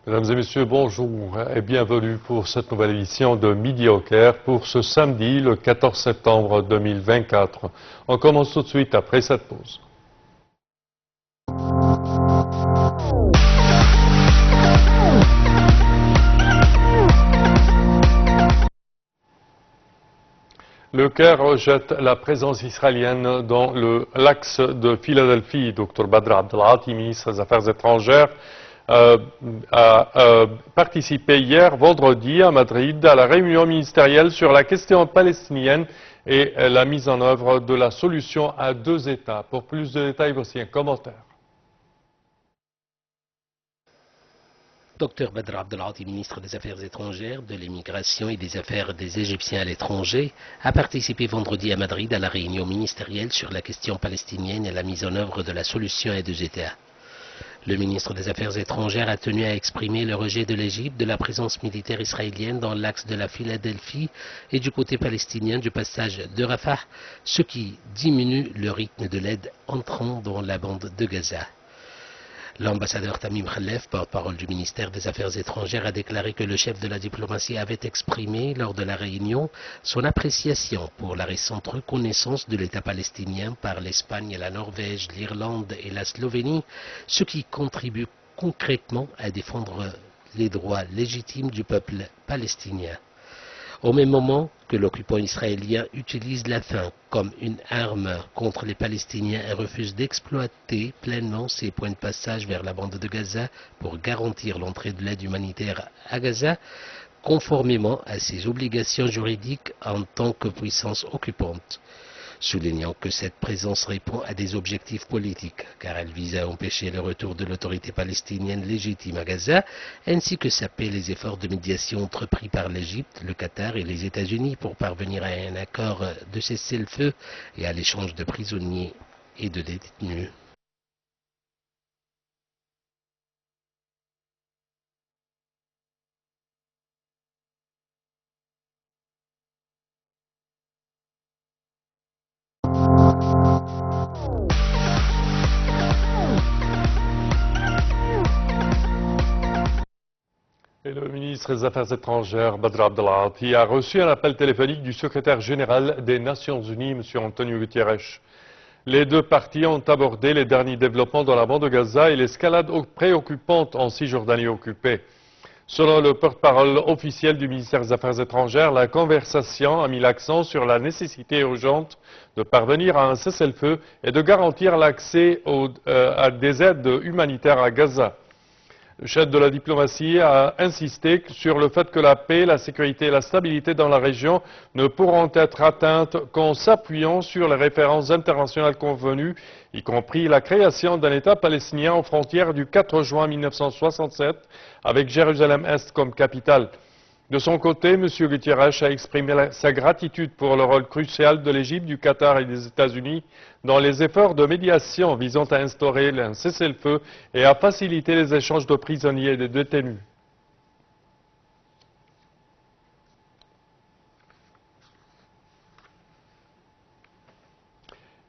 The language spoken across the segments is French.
Mesdames et messieurs, bonjour et bienvenue pour cette nouvelle édition de Midi au Caire pour ce samedi, le 14 septembre 2024. On commence tout de suite après cette pause. Le Caire rejette la présence israélienne dans l'axe de Philadelphie. Dr Badr Abdelghati, ministre des Affaires étrangères, a participé hier, vendredi, à Madrid, à la réunion ministérielle sur la question palestinienne et la mise en œuvre de la solution à deux États. Pour plus de détails, voici un commentaire. Dr Badr Abdelghati, ministre des Affaires étrangères, de l'immigration et des Affaires des Égyptiens à l'étranger, a participé vendredi à Madrid à la réunion ministérielle sur la question palestinienne et la mise en œuvre de la solution à deux États. Le ministre des Affaires étrangères a tenu à exprimer le rejet de l'Égypte de la présence militaire israélienne dans l'axe de la Philadelphie et du côté palestinien du passage de Rafah, ce qui diminue le rythme de l'aide entrant dans la bande de Gaza. L'ambassadeur Tamim Khalef, porte-parole du ministère des Affaires étrangères, a déclaré que le chef de la diplomatie avait exprimé lors de la réunion son appréciation pour la récente reconnaissance de l'État palestinien par l'Espagne, la Norvège, l'Irlande et la Slovénie, ce qui contribue concrètement à défendre les droits légitimes du peuple palestinien. Au même moment que l'occupant israélien utilise la faim comme une arme contre les Palestiniens et refuse d'exploiter pleinement ses points de passage vers la bande de Gaza pour garantir l'entrée de l'aide humanitaire à Gaza, conformément à ses obligations juridiques en tant que puissance occupante, soulignant que cette présence répond à des objectifs politiques, car elle vise à empêcher le retour de l'autorité palestinienne légitime à Gaza, ainsi que saper les efforts de médiation entrepris par l'Égypte, le Qatar et les États-Unis pour parvenir à un accord de cessez-le-feu et à l'échange de prisonniers et de détenus. Et le ministre des Affaires étrangères, Badr Abdelghati, a reçu un appel téléphonique du secrétaire général des Nations Unies, M. Antonio Guterres. Les deux parties ont abordé les derniers développements dans la bande de Gaza et l'escalade préoccupante en Cisjordanie occupée. Selon le porte-parole officiel du ministère des Affaires étrangères, la conversation a mis l'accent sur la nécessité urgente de parvenir à un cessez-le-feu et de garantir l'accès à des aides humanitaires à Gaza. Le chef de la diplomatie a insisté sur le fait que la paix, la sécurité et la stabilité dans la région ne pourront être atteintes qu'en s'appuyant sur les références internationales convenues, y compris la création d'un État palestinien aux frontières du 4 juin 1967, avec Jérusalem-Est comme capitale. De son côté, M. Guterres a exprimé sa gratitude pour le rôle crucial de l'Égypte, du Qatar et des États-Unis dans les efforts de médiation visant à instaurer un cessez-le-feu et à faciliter les échanges de prisonniers et de détenus.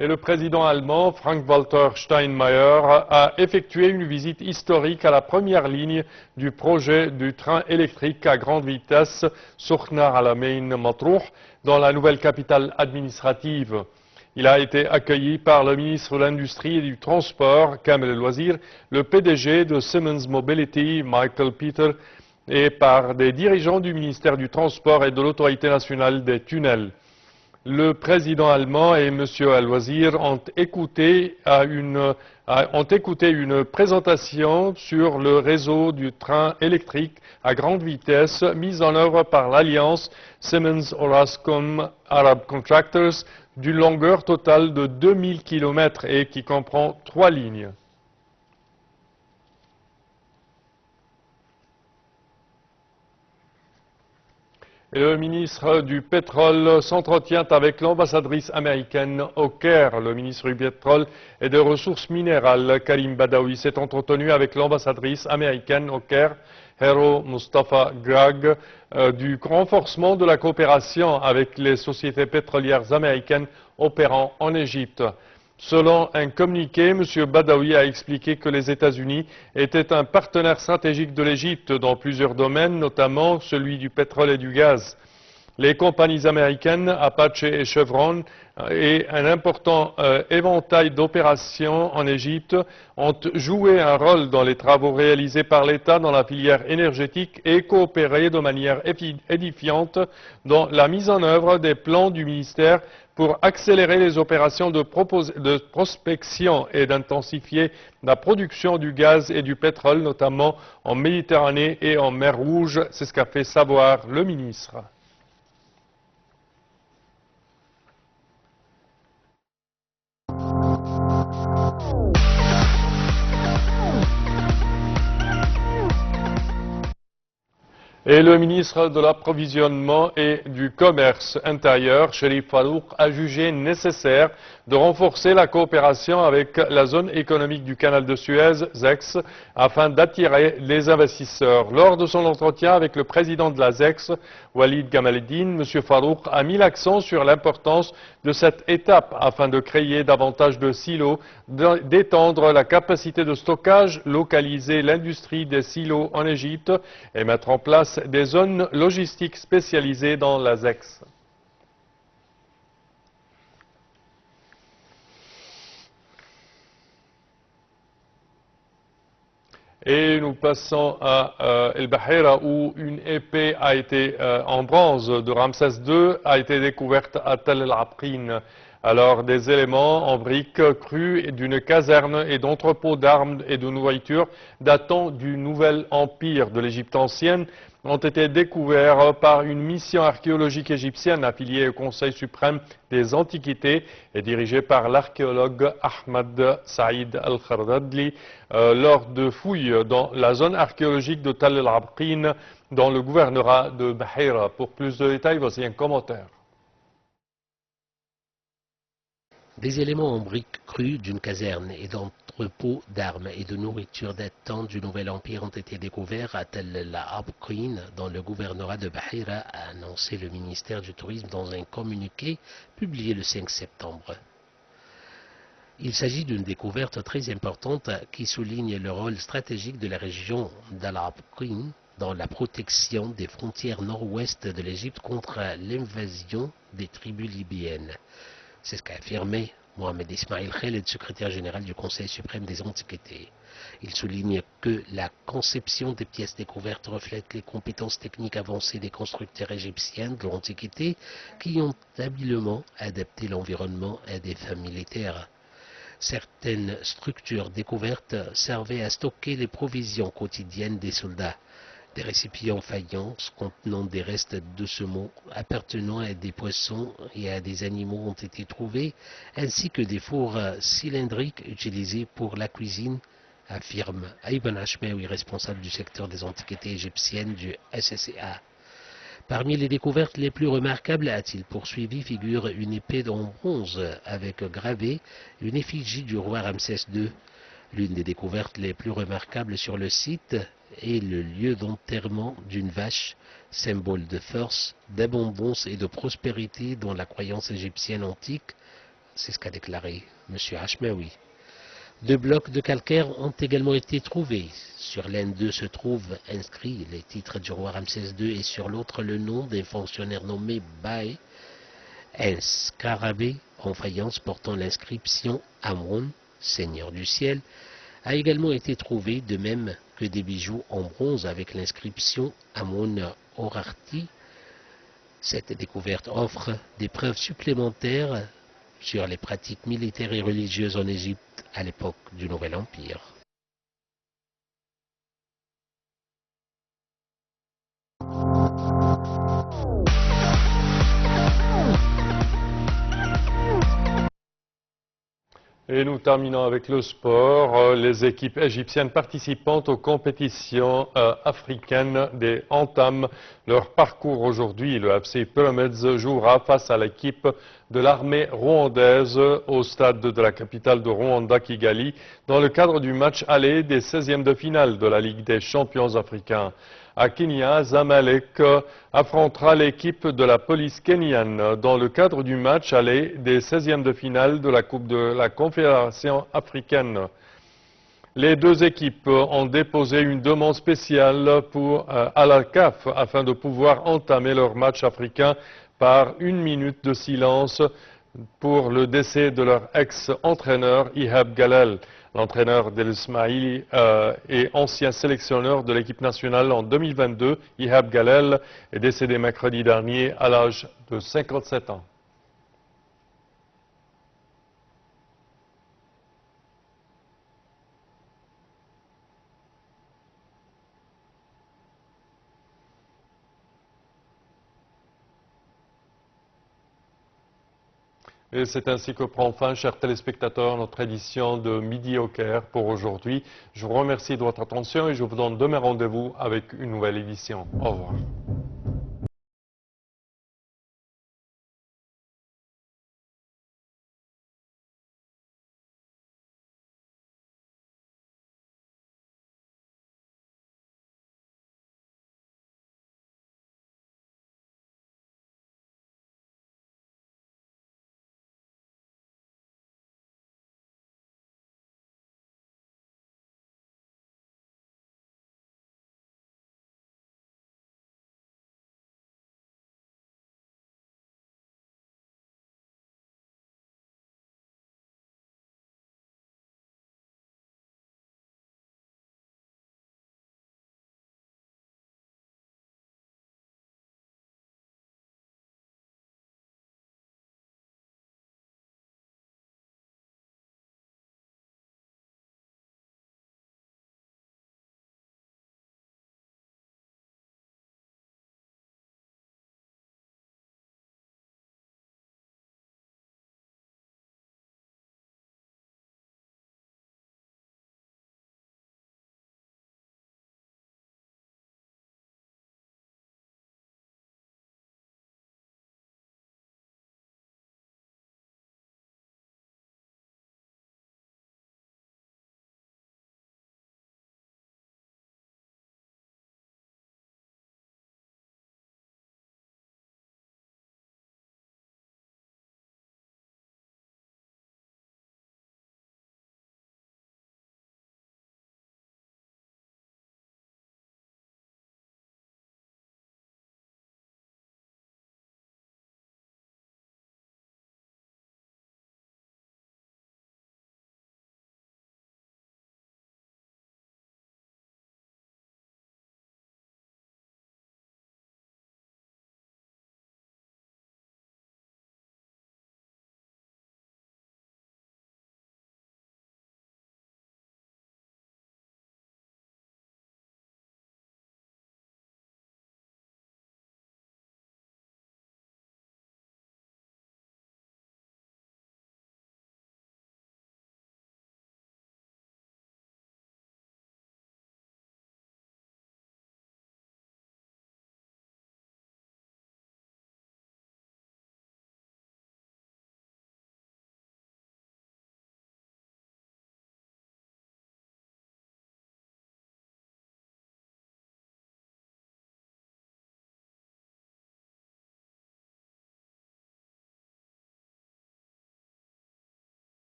Et le président allemand, Frank-Walter Steinmeier, a effectué une visite historique à la première ligne du projet du train électrique à grande vitesse Soukhna Al-Amin Matrouh dans la nouvelle capitale administrative. Il a été accueilli par le ministre de l'Industrie et du Transport, Kamel El-Wazir, le PDG de Siemens Mobility, Michael Peter, et par des dirigeants du ministère du Transport et de l'Autorité nationale des tunnels. Le président allemand et M. El-Wazir ont écouté une présentation sur le réseau du train électrique à grande vitesse mis en œuvre par l'alliance Siemens Orascom Arab Contractors d'une longueur totale de 2000 km et qui comprend 3 lignes. Et le ministre du Pétrole s'entretient avec l'ambassadrice américaine au Caire. Le ministre du Pétrole et des Ressources minérales, Karim Badawi, s'est entretenu avec l'ambassadrice américaine au Caire, Hero Mustafa Grag, du renforcement de la coopération avec les sociétés pétrolières américaines opérant en Égypte. Selon un communiqué, M. Badawi a expliqué que les États-Unis étaient un partenaire stratégique de l'Égypte dans plusieurs domaines, notamment celui du pétrole et du gaz. Les compagnies américaines, Apache et Chevron, et un important éventail d'opérations en Égypte ont joué un rôle dans les travaux réalisés par l'État dans la filière énergétique et coopéré de manière édifiante dans la mise en œuvre des plans du ministère pour accélérer les opérations de prospection et d'intensifier la production du gaz et du pétrole, notamment en Méditerranée et en mer Rouge. C'est ce qu'a fait savoir le ministre. Et le ministre de l'Approvisionnement et du Commerce intérieur, Cherif Farouk, a jugé nécessaire de renforcer la coopération avec la zone économique du canal de Suez, ZEX, afin d'attirer les investisseurs. Lors de son entretien avec le président de la ZEX, Walid Gamaleddine, M. Farouk a mis l'accent sur l'importance de cette étape afin de créer davantage de silos, d'étendre la capacité de stockage, localiser l'industrie des silos en Égypte et mettre en place des zones logistiques spécialisées dans la ZEX. Et nous passons à El Bahira où une épée a été en bronze de Ramsès II a été découverte à Tel el-Abqin. Alors des éléments en briques crues d'une caserne et d'entrepôts d'armes et de nourriture datant du Nouvel Empire de l'Égypte ancienne ont été découverts par une mission archéologique égyptienne affiliée au Conseil suprême des Antiquités et dirigée par l'archéologue Ahmad Saïd Al-Khardadli lors de fouilles dans la zone archéologique de Tel el-Abqin dans le gouvernorat de Bahira. Pour plus de détails, voici un commentaire. Des éléments en briques crues d'une caserne et d'entrepôts d'armes et de nourriture datant du Nouvel Empire ont été découverts à Tel el-Abqin dans le gouvernorat de Bahira, a annoncé le ministère du Tourisme dans un communiqué publié le 5 septembre. Il s'agit d'une découverte très importante qui souligne le rôle stratégique de la région d'Al-Abqin dans la protection des frontières nord-ouest de l'Égypte contre l'invasion des tribus libyennes. C'est ce qu'a affirmé Mohamed Ismail Khaled, secrétaire général du Conseil suprême des Antiquités. Il souligne que la conception des pièces découvertes reflète les compétences techniques avancées des constructeurs égyptiens de l'Antiquité qui ont habilement adapté l'environnement à des fins militaires. Certaines structures découvertes servaient à stocker les provisions quotidiennes des soldats. Des récipients faïence contenant des restes de semences appartenant à des poissons et à des animaux ont été trouvés, ainsi que des fours cylindriques utilisés pour la cuisine, affirme Ayban Hashmaoui, responsable du secteur des antiquités égyptiennes du SSCA. Parmi les découvertes les plus remarquables, a-t-il poursuivi, figure une épée en bronze avec gravé une effigie du roi Ramsès II. L'une des découvertes les plus remarquables sur le site est le lieu d'enterrement d'une vache, symbole de force, d'abondance et de prospérité dans la croyance égyptienne antique. C'est ce qu'a déclaré M. Hashmaoui. 2 blocs de calcaire ont également été trouvés. Sur l'un d'eux se trouvent inscrits les titres du roi Ramsès II et sur l'autre le nom d'un fonctionnaire nommé Baé, un scarabée en faïence portant l'inscription Amon, Seigneur du ciel, a également été trouvé, de même que des bijoux en bronze avec l'inscription Amon Orarti. Cette découverte offre des preuves supplémentaires sur les pratiques militaires et religieuses en Égypte à l'époque du Nouvel Empire. Et nous terminons avec le sport. Les équipes égyptiennes participant aux compétitions africaines entament leur parcours aujourd'hui. Le FC Pyramids jouera face à l'équipe de l'armée rwandaise au stade de la capitale de Rwanda, Kigali, dans le cadre du match aller des 16e de finale de la Ligue des champions africains. À Kenya, Zamalek affrontera l'équipe de la police kenyane dans le cadre du match aller des 16e de finale de la Coupe de la Confédération africaine. Les deux équipes ont déposé une demande spéciale à la CAF afin de pouvoir entamer leur match africain par 1 minute de silence pour le décès de leur ex-entraîneur Ihab Galel. L'entraîneur d'El Ismaili et ancien sélectionneur de l'équipe nationale en 2022, Ihab Galel, est décédé mercredi dernier à l'âge de 57 ans. Et c'est ainsi que prend fin, chers téléspectateurs, notre édition de Midi au Caire pour aujourd'hui. Je vous remercie de votre attention et je vous donne demain rendez-vous avec une nouvelle édition. Au revoir.